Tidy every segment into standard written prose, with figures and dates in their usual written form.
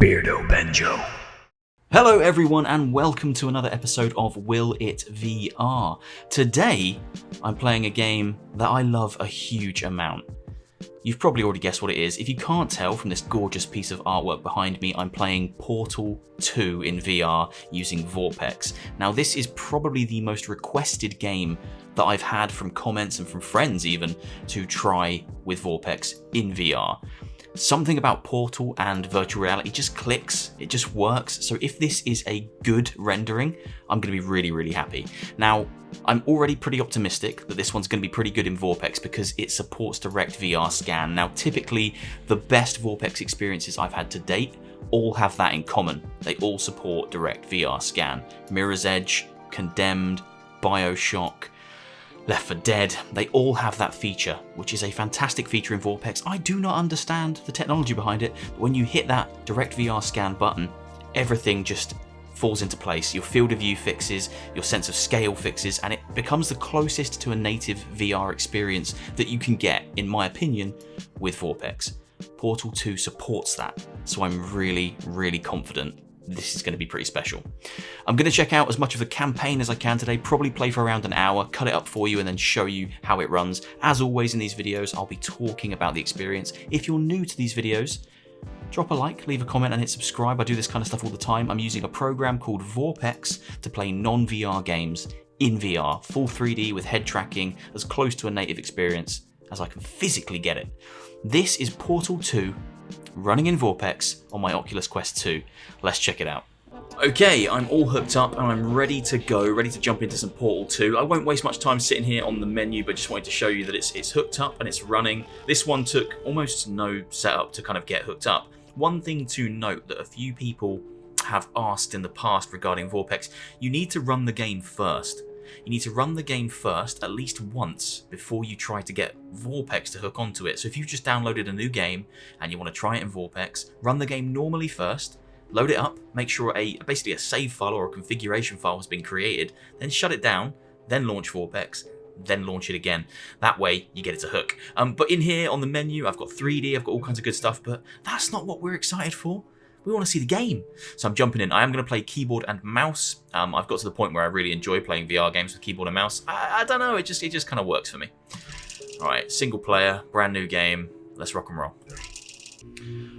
Beardo Benjo. Hello everyone and welcome to another episode of Will It VR. Today, I'm playing a game that I love a huge amount. You've probably already guessed what it is. If you can't tell from this gorgeous piece of artwork behind me, I'm playing Portal 2 in VR using Vorpx. Now this is probably the most requested game that I've had from comments and from friends even to try with Vorpx in VR. Something about Portal and virtual reality just clicks, it just works. So if this is a good rendering, I'm going to be really, really happy. Now, I'm already pretty optimistic that this one's going to be pretty good in Vorpx because it supports direct VR scan. Now, typically, the best Vorpx experiences I've had to date all have that in common. They all support direct VR scan. Mirror's Edge, Condemned, BioShock, Left 4 Dead, they all have that feature, which is a fantastic feature in Vorpx. I do not understand the technology behind it, but when you hit that direct VR scan button, everything just falls into place. Your field of view fixes, your sense of scale fixes, and it becomes the closest to a native VR experience that you can get, in my opinion, with Vorpx. Portal 2 supports that, so I'm really, really confident this is going to be pretty special. I'm going to check out as much of the campaign as I can today, probably play for around an hour, cut it up for you and then show you how it runs. As always in these videos, I'll be talking about the experience. If you're new to these videos, drop a like, leave a comment and hit subscribe. I do this kind of stuff all the time. I'm using a program called Vorpx to play non-VR games in VR, full 3D with head tracking, as close to a native experience as I can physically get it. This is Portal 2 running in Vorpx on my Oculus Quest 2. Let's check it out. Okay, I'm all hooked up and I'm ready to go, ready to jump into some Portal 2. I won't waste much time sitting here on the menu, but just wanted to show you that it's hooked up and it's running. This one took almost no setup to kind of get hooked up. One thing to note that a few people have asked in the past regarding Vorpx, you need to run the game first. You need to run the game first at least once before you try to get Vorpx to hook onto it. So if you've just downloaded a new game and you want to try it in Vorpx, run the game normally first, load it up, make sure basically a save file or a configuration file has been created, then shut it down, then launch Vorpx, then launch it again. That way you get it to hook. But in here on the menu, I've got 3D, I've got all kinds of good stuff, but that's not what we're excited for. We want to see the game. So I'm jumping in. I am going to play keyboard and mouse. I've got to the point where I really enjoy playing VR games with keyboard and mouse. I don't know, it just kind of works for me. All right, single player, brand new game. Let's rock and roll.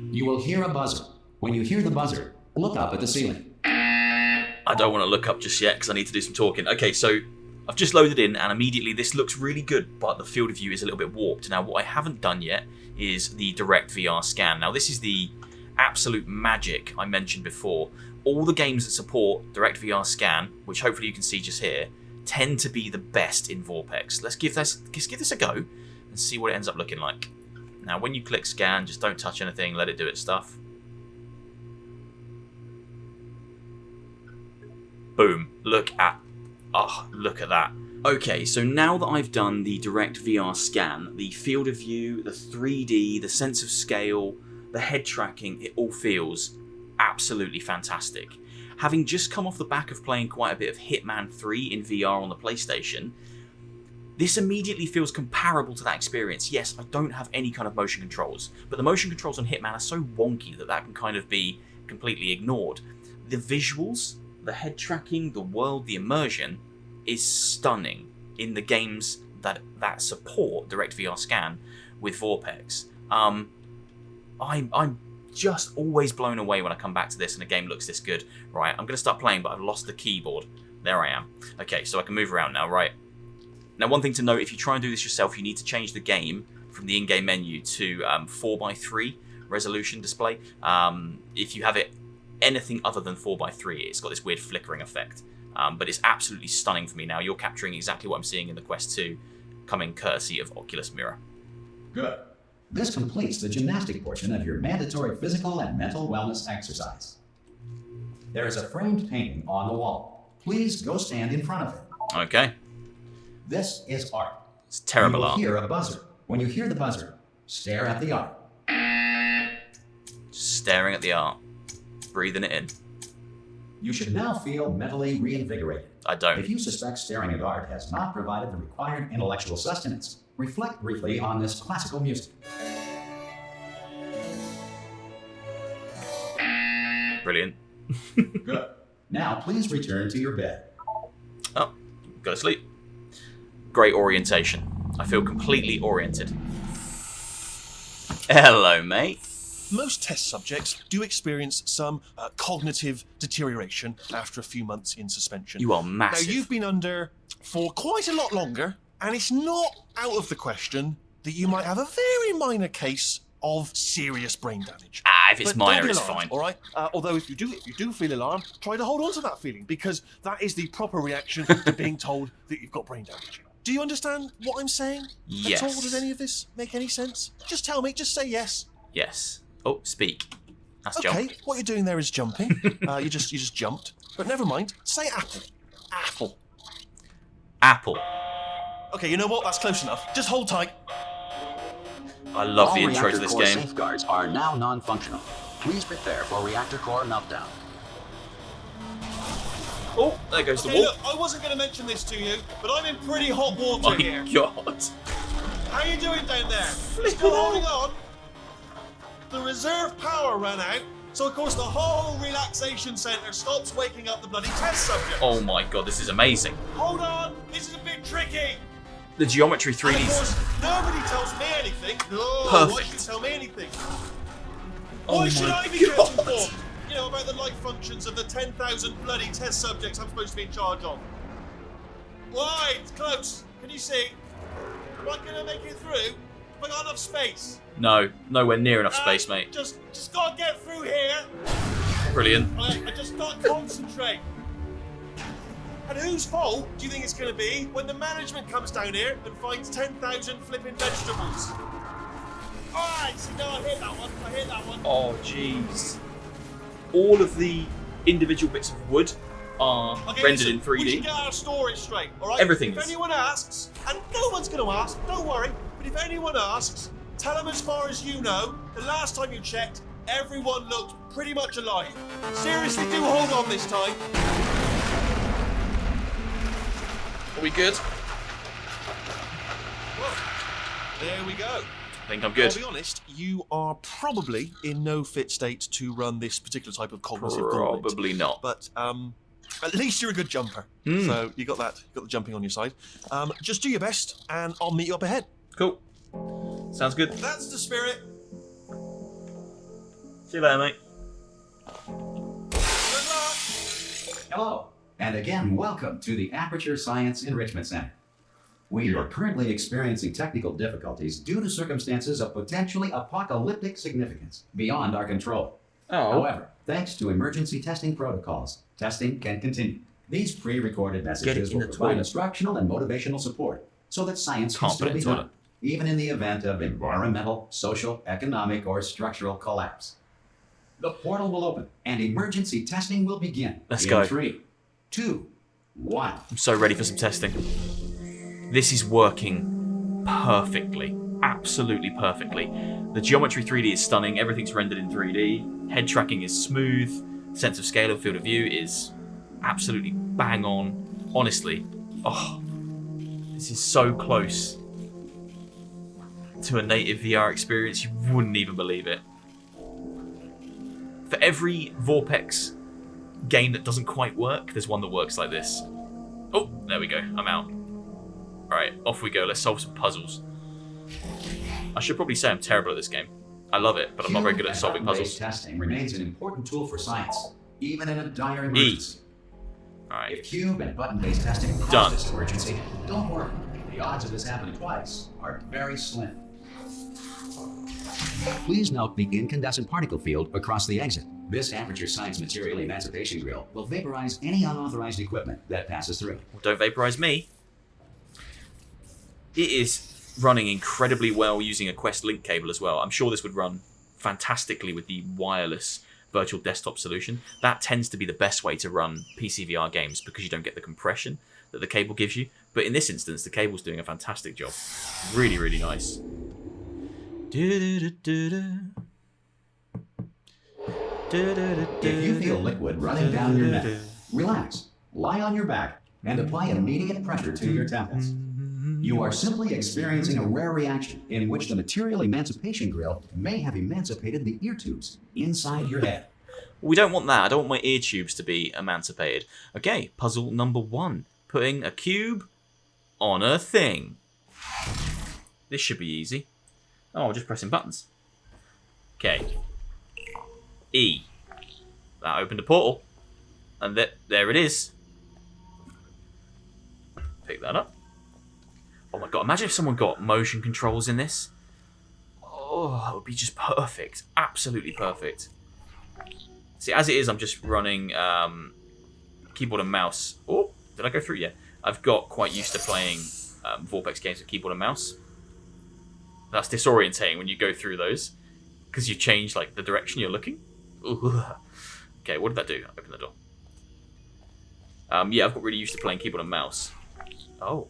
You will hear a buzzer. When you hear the buzzer, look up at the ceiling. I don't want to look up just yet because I need to do some talking. Okay, so I've just loaded in and immediately this looks really good, but the field of view is a little bit warped. Now, what I haven't done yet is the direct VR scan. Now, this is the absolute magic I mentioned before. All the games that support direct VR scan, which hopefully you can see just here, tend to be the best in Vorpx. Let's give this a go and see what it ends up looking like. Now when you click scan, just don't touch anything, let it do its stuff. Boom, look at that. Okay, so now that I've done the direct VR scan, the field of view, the 3D, the sense of scale, the head tracking, it all feels absolutely fantastic. Having just come off the back of playing quite a bit of Hitman 3 in VR on the PlayStation, this immediately feels comparable to that experience. Yes, I don't have any kind of motion controls, but the motion controls on Hitman are so wonky that can kind of be completely ignored. The visuals, the head tracking, the world, the immersion is stunning in the games that support direct VR scan with Vorpx. I'm just always blown away when I come back to this and a game looks this good. Right, I'm going to start playing, but I've lost the keyboard. There I am. Okay, so I can move around now, right? Now, one thing to note, if you try and do this yourself, you need to change the game from the in-game menu to 4:3 resolution display. If you have it anything other than 4:3, it's got this weird flickering effect. But it's absolutely stunning for me now. You're capturing exactly what I'm seeing in the Quest 2, coming courtesy of Oculus Mirror. Good. This completes the gymnastic portion of your mandatory physical and mental wellness exercise. There is a framed painting on the wall. Please go stand in front of it. Okay. This is art. It's terrible art. You will hear a buzzer. When you hear the buzzer, stare at the art. Staring at the art. Breathing it in. You should now feel mentally reinvigorated. I don't. If you suspect staring at art has not provided the required intellectual sustenance, reflect briefly on this classical music. Brilliant. Good. Now, please return to your bed. Oh, go to sleep. Great orientation. I feel completely oriented. Hello, mate. Most test subjects do experience some cognitive deterioration after a few months in suspension. You are massive. Now, you've been under for quite a lot longer, and it's not out of the question that you might have a very minor case of serious brain damage. If it's But minor, don't be it's alarmed, fine. all right? Although if you do feel alarmed, try to hold on to that feeling, because that is the proper reaction to being told that you've got brain damage. Do you understand what I'm saying? Yes. At all? Does any of this make any sense? Just tell me. Just say yes. Yes. Oh, speak. That's Okay, jump. what you're doing there is jumping. You just jumped. But never mind. Say apple. Apple. Apple. Okay, you know what? That's close enough. Just hold tight. I love All the intro to reactor this core game. safeguards are now non-functional. Please prepare for reactor core meltdown. Oh, there goes the Okay, wall. look, I wasn't going to mention this to you, but I'm in pretty hot water My here. God. How you doing down there? Still holding on? The reserve power ran out, so of course the whole relaxation centre stops waking up the bloody test subjects. Oh my God, this is amazing. Hold on, this is a bit tricky. The geometry And 3D. of course, nobody tells me anything. No, Perfect. why should you tell me anything? Oh Why should my I be kept God. informed? You know, about the life functions of the 10,000 bloody test subjects I'm supposed to be in charge of. Why? It's close. Can you see? Am I going to make it through? Have I got enough space? No, nowhere near enough space, mate. Just gotta get through here. Brilliant. I just gotta concentrate. And whose fault do you think it's gonna be when the management comes down here and finds 10,000 flipping vegetables? Alright, so no, I hit that one. Oh, jeez. All of the individual bits of wood are Okay, rendered listen, in 3D. We should get our story straight, alright? Everything If is. anyone asks, and no one's gonna ask, don't worry, but if anyone asks, tell them as far as you know, the last time you checked, everyone looked pretty much alive. Seriously, do hold on this time. Are we good? Well, there we go. I think I'm good. I'll be honest, you are probably in no fit state to run this particular type of cognitive gauntlet. Probably not. But at least you're a good jumper. So you got that. You got the jumping on your side. Just do your best, and I'll meet you up ahead. Cool. Sounds good. That's the spirit. See you later, mate. Good luck. Hello, and again, welcome to the Aperture Science Enrichment Center. We are currently experiencing technical difficulties due to circumstances of potentially apocalyptic significance beyond our control. Oh. However, thanks to emergency testing protocols, testing can continue. These pre-recorded messages in will the provide toilet. instructional and motivational support so that science can Can't still put it be in the done, even in the event of environmental, social, economic, or structural collapse. The portal will open, and emergency testing will begin. Let's in go. 3, 2, 1. I'm so ready for some testing. This is working perfectly. Absolutely perfectly. The geometry 3D is stunning. Everything's rendered in 3D. Head tracking is smooth. Sense of scale of field of view is absolutely bang on. Honestly, oh, this is so close to a native VR experience. You wouldn't even believe it. For every Vorpx game that doesn't quite work, there's one that works like this. Oh, there we go. I'm out. Alright, off we go. Let's solve some puzzles. I should probably say I'm terrible at this game. I love it, but I'm not very good at solving puzzles. Testing remains an important tool for science, even in a dire emergency. Alright. If cube and button-based testing Done. caused this emergency, don't worry. The odds of this happening twice are very slim. Please note the incandescent particle field across the exit. This Aperture Science Material Emancipation Grill will vaporize any unauthorized equipment that passes through. Well, don't vaporize me. It is running incredibly well using a Quest link cable as well. I'm sure this would run fantastically with the wireless virtual desktop solution. That tends to be the best way to run PC VR games because you don't get the compression that the cable gives you. But in this instance, the cable's doing a fantastic job. Really, really nice. If you feel liquid running down your neck, relax, lie on your back, and apply immediate pressure to your temples. You are simply experiencing a rare reaction in which the material emancipation grill may have emancipated the ear tubes inside your head. We don't want that. I don't want my ear tubes to be emancipated. Okay, puzzle number 1. Putting a cube on a thing. This should be easy. Oh, I'm just pressing buttons. Okay. E. That opened a portal. And there it is. Pick that up. Oh my god, imagine if someone got motion controls in this. Oh, that would be just perfect. Absolutely perfect. See, as it is, I'm just running keyboard and mouse. Oh, did I go through? Yeah. I've got quite used to playing Vorpx games with keyboard and mouse. That's disorientating when you go through those. Because you change like the direction you're looking. Ooh. Okay, what did that do? Open the door. Yeah, I've got really used to playing keyboard and mouse. Oh.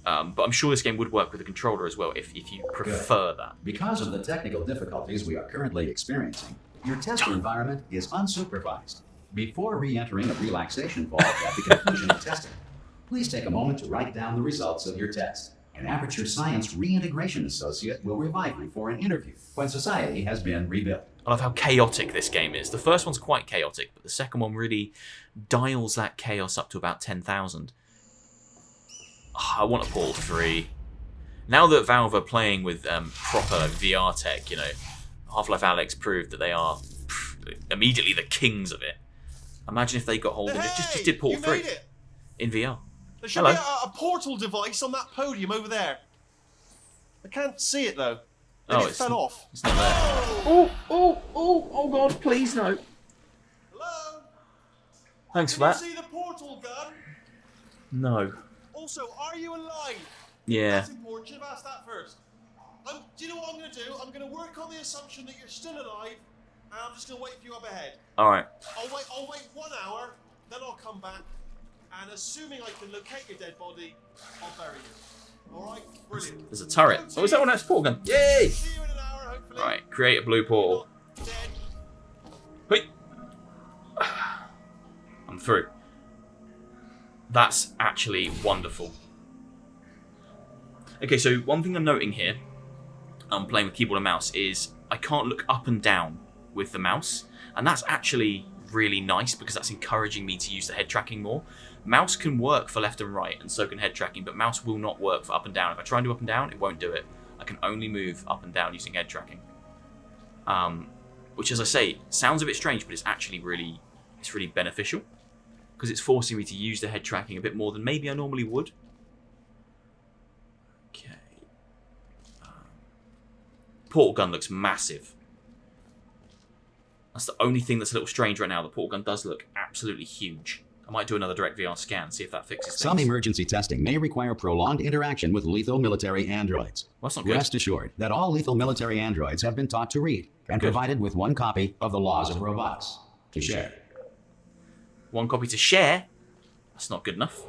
But I'm sure this game would work with a controller as well, if you prefer that. Because of the technical difficulties we are currently experiencing, your test environment is unsupervised. Before re-entering a relaxation vault at the conclusion of testing, please take a moment to write down the results of your test. An Aperture Science Reintegration Associate will revive you for an interview when society has been rebuilt. I love how chaotic this game is. The first one's quite chaotic, but the second one really dials that chaos up to about 10,000. Oh, I want a Portal 3. Now that Valve are playing with proper VR tech, you know, Half-Life Alyx proved that they are immediately the kings of it. Imagine if they got hold of it. Just did Portal 3 in VR. There should be a portal device on that podium over there. I can't see it though. Maybe it fell off. It's not there. Oh god, please no. Hello? Thanks for that. Can you see the portal gun? No. Also, are you alive? Yeah. That's important. Should have asked that first. Do you know what I'm going to do? I'm going to work on the assumption that you're still alive, and I'm just going to wait for you up ahead. Alright. I'll wait 1 hour, then I'll come back, and assuming I can locate your dead body, I'll bury you. Alright? Brilliant. There's a turret. Oh, is that one that's portal gun? Yay! See you in an hour, hopefully. Right, create a blue portal. You're not dead. Wait. I'm through. That's actually wonderful. Okay, so one thing I'm noting here, I'm playing with keyboard and mouse, is I can't look up and down with the mouse. And that's actually really nice because that's encouraging me to use the head tracking more. Mouse can work for left and right, and so can head tracking, but mouse will not work for up and down. If I try and do up and down, it won't do it. I can only move up and down using head tracking. Which, as I say, sounds a bit strange, but it's actually really beneficial. Because it's forcing me to use the head tracking a bit more than maybe I normally would. Okay. Portal gun looks massive. That's the only thing that's a little strange right now. The portal gun does look absolutely huge. I might do another direct VR scan, see if that fixes things. Some emergency testing may require prolonged interaction with lethal military androids. Well, that's not good. Rest assured that all lethal military androids have been taught to read and provided with 1 copy of the Laws of Robotics to share. 1 copy to share? That's not good enough.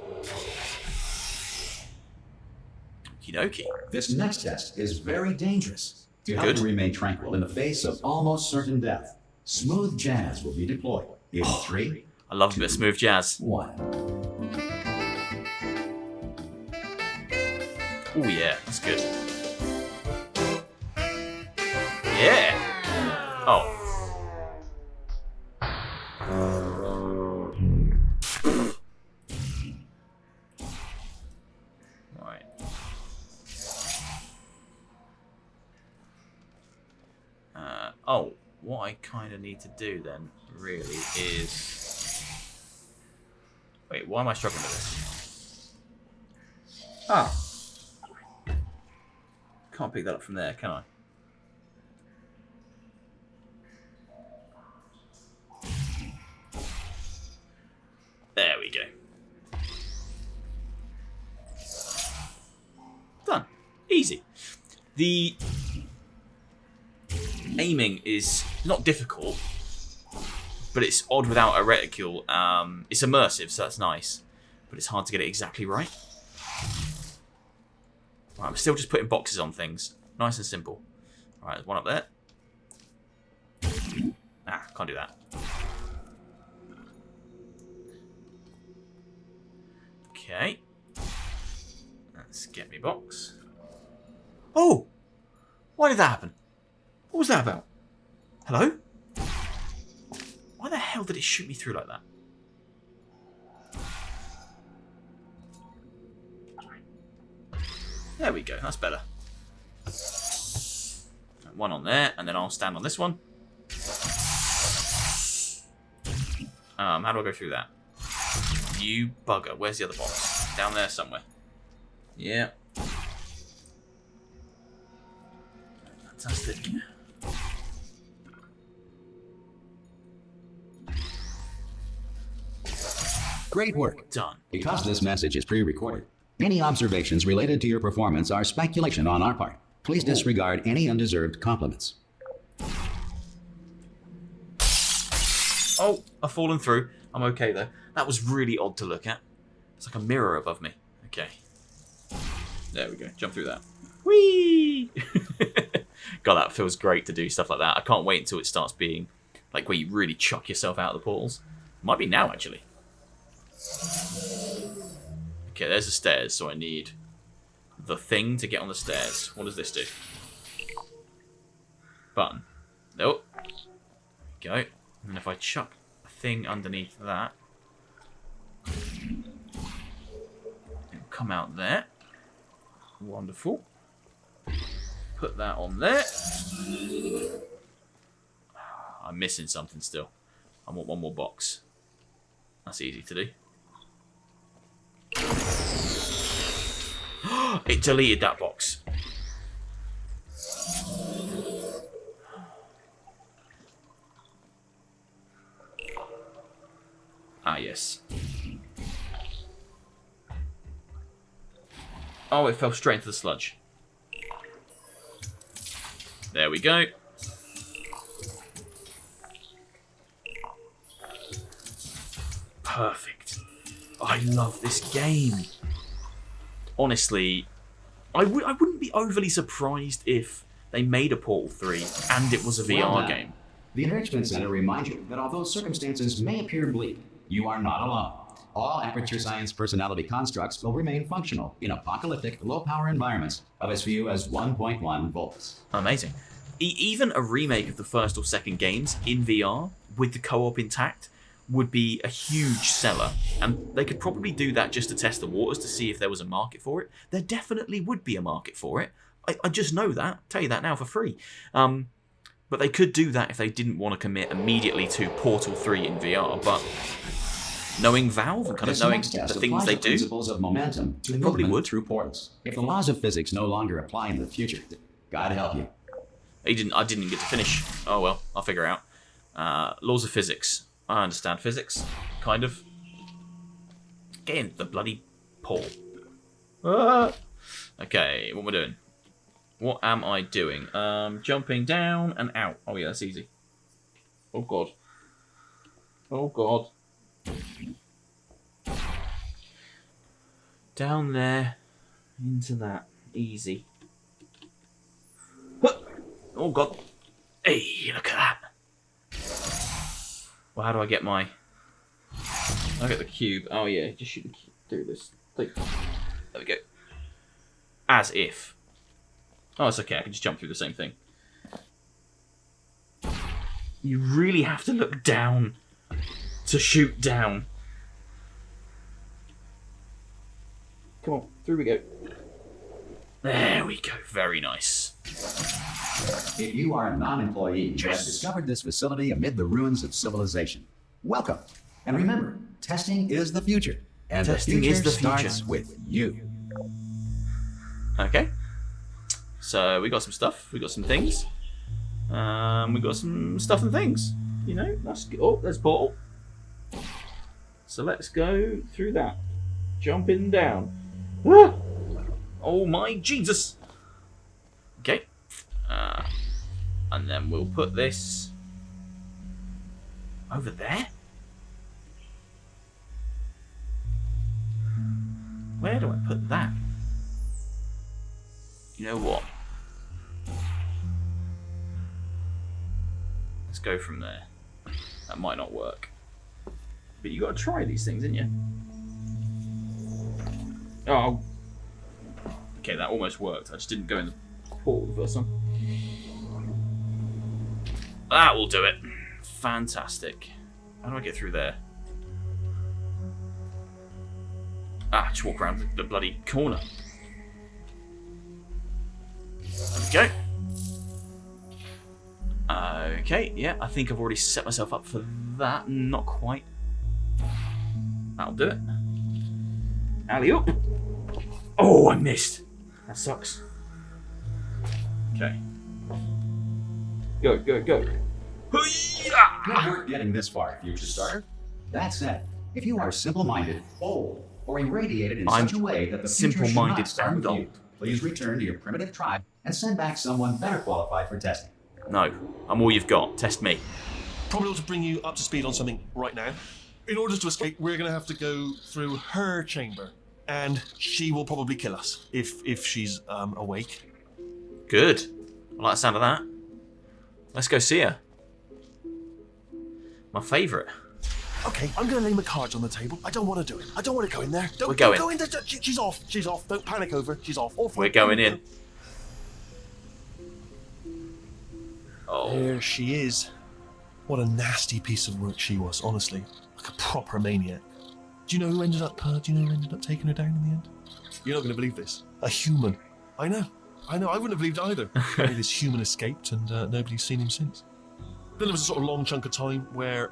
Okie dokie. This next test is very dangerous. To help you remain tranquil in the face of almost certain death, smooth jazz will be deployed in 3. I love a bit of smooth jazz. 1. Oh yeah, that's good. Yeah! Oh. Right. Oh, what I kind of need to do then, really, is... Wait, why am I struggling with this? Ah. Can't pick that up from there, can I? There we go. Done. Easy. The aiming is not difficult, but it's odd without a reticule. It's immersive, so that's nice, but it's hard to get it exactly right. Right, I'm still just putting boxes on things. Nice and simple. Right, there's one up there. Ah, can't do that. Okay. Let's get me box. Oh! Why did that happen? What was that about? Hello? Why the hell did it shoot me through like that? There we go, that's better. One on there, and then I'll stand on this one. How do I go through that? You bugger. Where's the other box? Down there somewhere. Yeah. Fantastic. Great work. Done. Because this message is pre-recorded, any observations related to your performance are speculation on our part. Please disregard any undeserved compliments. Oh, I've fallen through. I'm okay though. That was really odd to look at. It's like a mirror above me. Okay. There we go. Jump through that. Whee! God, that feels great to do stuff like that. I can't wait until it starts being like where you really chuck yourself out of the portals. Might be now, actually. Okay, there's the stairs, so I need the thing to get on the stairs. What does this do? Button. Nope. There we go. And if I chuck a thing underneath that, it'll come out there. Wonderful. Put that on there. I'm missing something still. I want one more box. That's easy to do. It deleted that box. Ah, yes. Oh, it fell straight into the sludge. There we go. Perfect. I love this game. Honestly, I wouldn't be overly surprised if they made a Portal 3 and it was a VR game. The Enrichment Center reminds you that although circumstances may appear bleak, you are not alone. All Aperture Science personality constructs will remain functional in apocalyptic, low-power environments of as few as 1.1 volts. Amazing. Even a remake of the first or second games in VR with the co-op intact would be a huge seller, and they could probably do that just to test the waters to see if there was a market for it. There definitely would be a market for it. I just know that. Tell you that now for free. But they could do that if they didn't want to commit immediately to Portal 3 in VR. But knowing Valve and kind of knowing the things they do, principles of momentum to they probably would. Through portals. If the laws of physics no longer apply in the future, God help you. I didn't get to finish. Oh well, I'll figure it out. Laws of physics. I understand physics, kind of. Get in the bloody pool. Okay, what am I doing? What am I doing? Jumping down and out. Oh yeah, that's easy. Oh god. Oh god. Down there, into that. Easy. Oh god. Hey, look at that. Well, how do I get my... I get the cube. Oh yeah, just shoot the cube. Do this. There we go. As if. Oh, it's okay. I can just jump through the same thing. You really have to look down to shoot down. Come on, through we go. There we go. Very nice. If you are a non-employee who has discovered this facility amid the ruins of civilization, welcome. And remember, testing is the future. And Testing the future is the future. starts with you. Okay. So we got some stuff. We got some things. We got some stuff and things. You know, that's good. Oh, there's a portal. So let's go through that. Jumping down. Ah! Oh my Jesus. Okay. And then we'll put this over there. Where do I put that? You know what? Let's go from there. That might not work. But you gotta try these things, didn't you? Oh. Okay, that almost worked. I just didn't go in the portal the first time. That will do it. Fantastic. How do I get through there? Ah, just walk around the bloody corner. There we go. Okay, yeah, I think I've already set myself up for that. Not quite. That'll do it. Alley-oop. Oh, I missed. That sucks. Okay. Go, go, go. Good work getting this far, future starter. That said, if you are simple-minded, old, or irradiated in such a way that the future should simple-minded not start with and you, please return to your primitive tribe and send back someone better qualified for testing. No, I'm all you've got. Test me. Probably ought to bring you up to speed on something right now. In order to escape, we're going to have to go through her chamber. And she will probably kill us if she's awake. Good. I like the sound of that. Let's go see her. My favourite. Okay, I'm going to lay my cards on the table. I don't want to do it. I don't want to go in there. We're going. Don't go in there. She's off. She's off. Don't panic over. She's off. We're going in. Oh. There she is. What a nasty piece of work she was, honestly. Like a proper maniac. Do you know who ended up taking her down in the end? You're not going to believe this. A human. I know. I wouldn't have believed it either. Maybe this human escaped and nobody's seen him since. Then there was a sort of long chunk of time where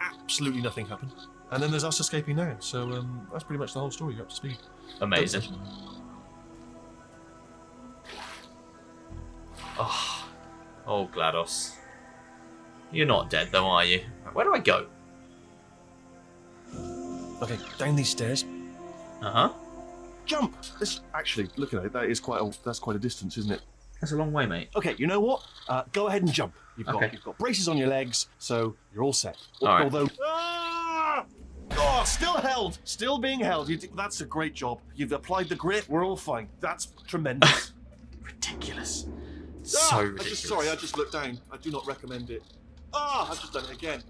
absolutely nothing happened. And then there's us escaping now. So that's pretty much the whole story. You're up to speed. Amazing. Oh, GLaDOS. You're not dead though, are you? Where do I go? Okay, down these stairs. Uh-huh. Jump! Actually, looking at it, that's quite a distance, isn't it? That's a long way, mate. Okay, you know what? Go ahead and jump. You've got braces on your legs, so you're all set. All right. Although, oh, still held, still being held. That's a great job. You've applied the grip. We're all fine. That's tremendous. Ridiculous. So ridiculous. I just looked down. I do not recommend it. I've just done it again.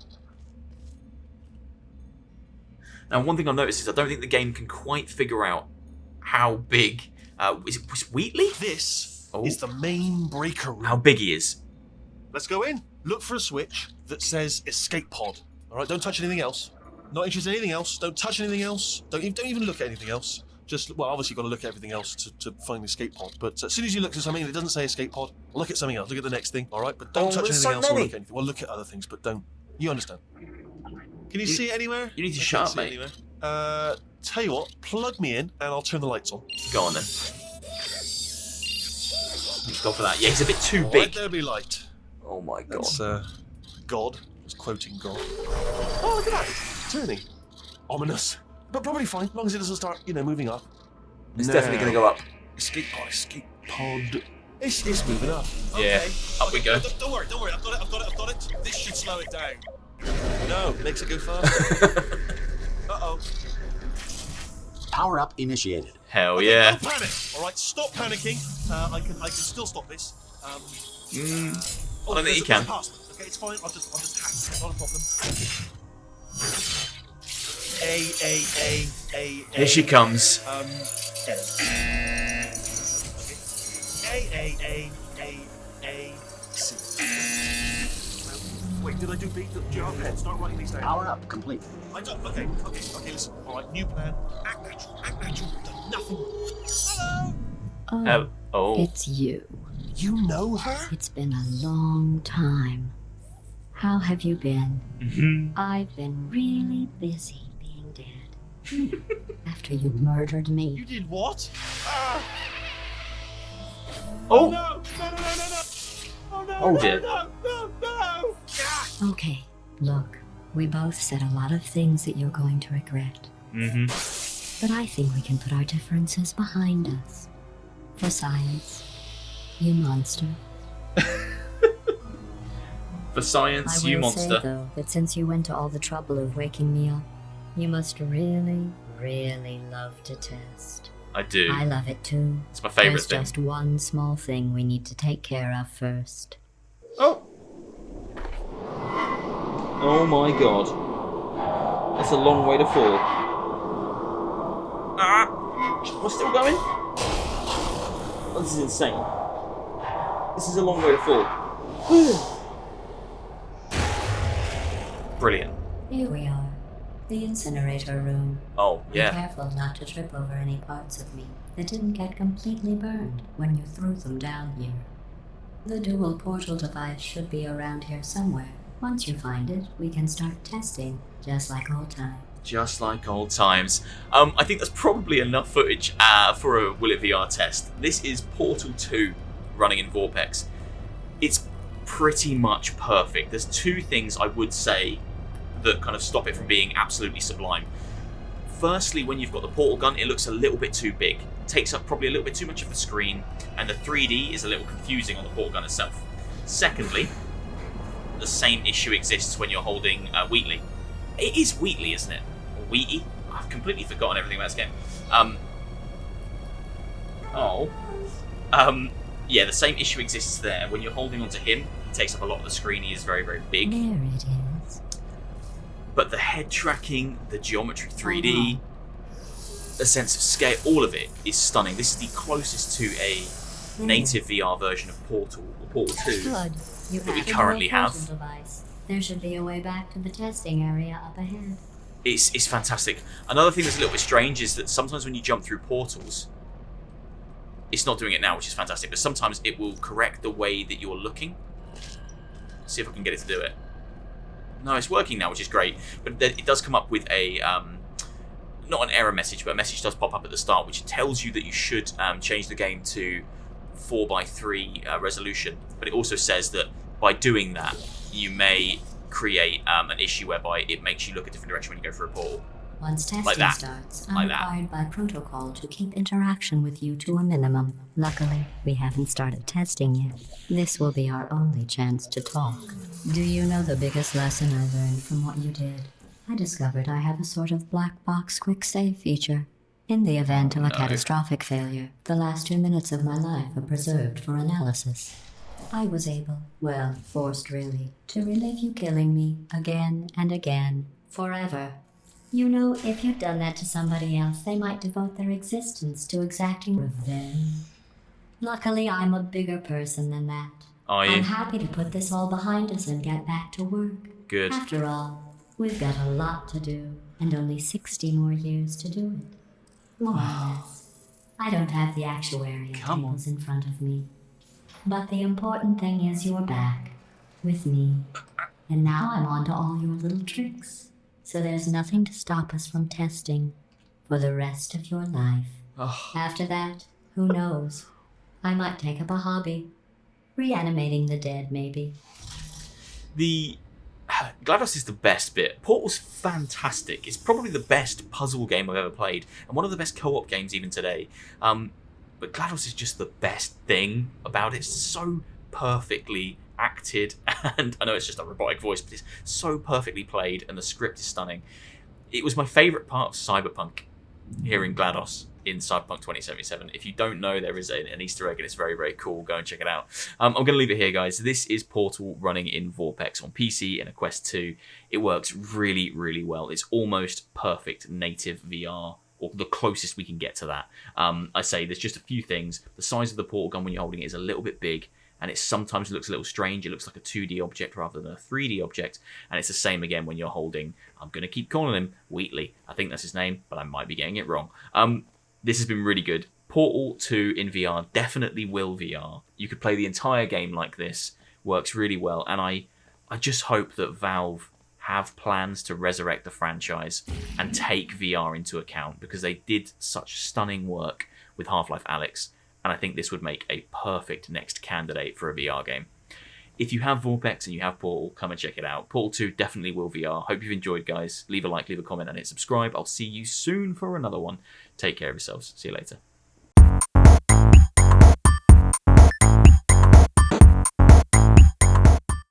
Now, one thing I've noticed is I don't think the game can quite figure out how big. Was it Wheatley? This is the main breaker room. How big he is. Let's go in. Look for a switch that says escape pod. All right, don't touch anything else. Not interested in anything else. Don't touch anything else. Don't even look at anything else. Obviously you've got to look at everything else to find the escape pod. But as soon as you look at something that doesn't say escape pod, look at something else. Look at the next thing. All right, but don't touch anything else or look at anything. Well, look at other things, but don't. You understand? Can you see it anywhere? You need to shut up, mate. Tell you what, plug me in and I'll turn the lights on. Go on then. Let's go for that. Yeah, he's a bit too big. Let there be light. Oh my god. That's God. I was quoting God. Oh, look at that. Turning. Ominous. But probably fine, as long as it doesn't start, moving up. It's definitely going to go up. Escape pod. It's moving up. Yeah, okay. Up we go. Don't worry. I've got it. This should slow it down. No, makes it go faster. Uh-oh. Power up initiated. Hell yeah. Don't panic. All right, stop panicking. I can still stop this. I don't think you can. Okay, it's fine. I'll just hack. Not a problem. A. Here she comes. A, C. Wait, did I do B? Do you have a pen? Start writing these down. Power up complete. I don't. Okay, listen. All right, new plan. Act natural. We've done nothing. Hello. Oh. It's you. You know her? It's been a long time. How have you been? I've been really busy being dead. After you murdered me. You did what? Oh. No. Oh no. Oh dear. No. Okay, look. We both said a lot of things that you're going to regret. But I think we can put our differences behind us. For science. You monster. For science, you monster. I will say, though, that since you went to all the trouble of waking me up, you must really, really love to test. I do. I love it too. It's my favourite There's thing. just one small thing we need to take care of first. Oh. Oh my god. That's a long way to fall. We're still going? Oh, this is insane. This is a long way to fall. Brilliant. Here we are. The incinerator room. Oh, yeah. Be careful not to trip over any parts of me that didn't get completely burned when you threw them down here. The dual portal device should be around here somewhere. Once you find it, we can start testing, just like old times. Just like old times. I think that's probably enough footage for a Will It VR test. This is Portal 2 running in Vorpx. It's pretty much perfect. There's two things I would say that kind of stop it from being absolutely sublime. Firstly, when you've got the portal gun, it looks a little bit too big. It takes up probably a little bit too much of the screen, and the 3D is a little confusing on the portal gun itself. Secondly, the same issue exists when you're holding Wheatley. It is Wheatley, isn't it? Or Wheaty? I've completely forgotten everything about this game. Yeah, the same issue exists there. When you're holding onto him, he takes up a lot of the screen. He is very, very big. There it is. But the head tracking, the geometry 3D, the sense of scale, all of it is stunning. This is the closest to a native VR version of Portal 2 that we currently have. Device. There should be a way back to the testing area up ahead. It's fantastic. Another thing that's a little bit strange is that sometimes when you jump through portals, it's not doing it now, which is fantastic, but sometimes it will correct the way that you're looking. See if I can get it to do it. No, it's working now, which is great. But it does come up with a, not an error message, but a message does pop up at the start, which tells you that you should change the game to 4:3 resolution. But it also says that by doing that, you may create an issue whereby it makes you look a different direction when you go through a portal. Once testing Like that. starts, I'm Like that. required by protocol to keep interaction with you to a minimum. Luckily, we haven't started testing yet. This will be our only chance to talk. Do you know the biggest lesson I learned from what you did? I discovered I have a sort of black box quick save feature. In the event of a catastrophic failure, the last 2 minutes of my life are preserved for analysis. I was able, well, forced really, to relive you killing me again and again, forever. You know, if you'd done that to somebody else, they might devote their existence to exacting revenge. Luckily, I'm a bigger person than that. Are you? I'm happy to put this all behind us and get back to work. Good. After all, we've got a lot to do, and only 60 more years to do it. More or less. I don't have the actuarial Come on. tables in front of me. But the important thing is you're back, with me. And now I'm on to all your little tricks. So there's nothing to stop us from testing for the rest of your life. After that, who knows? I might take up a hobby. Reanimating the dead, maybe. The GLaDOS is the best bit. Portal's fantastic. It's probably the best puzzle game I've ever played, and one of the best co-op games even today. But GLaDOS is just the best thing about it. It's so perfectly acted, and I know it's just a robotic voice, but it's so perfectly played, and the script is stunning. It was my favourite part of Cyberpunk, hearing GLaDOS in Cyberpunk 2077. If you don't know, there is an Easter egg, and it's very, very cool. Go and check it out. I'm going to leave it here, guys. This is Portal running in Vorpx on PC and a Quest 2. It works really, really well. It's almost perfect native VR, or the closest we can get to that. I say there's just a few things. The size of the portal gun when you're holding it is a little bit big, and it sometimes looks a little strange. It looks like a 2D object rather than a 3D object, and it's the same again when you're holding, I'm going to keep calling him Wheatley. I think that's his name, but I might be getting it wrong. This has been really good. Portal 2 in VR, definitely will VR. You could play the entire game like this, works really well, and I just hope that Valve have plans to resurrect the franchise and take VR into account, because they did such stunning work with Half-Life Alyx, and I think this would make a perfect next candidate for a VR game. If you have Vorpx and you have Portal, come and check it out. Portal 2 definitely will VR. Hope you've enjoyed, guys. Leave a like, leave a comment, and hit subscribe. I'll see you soon for another one. Take care of yourselves. See you later.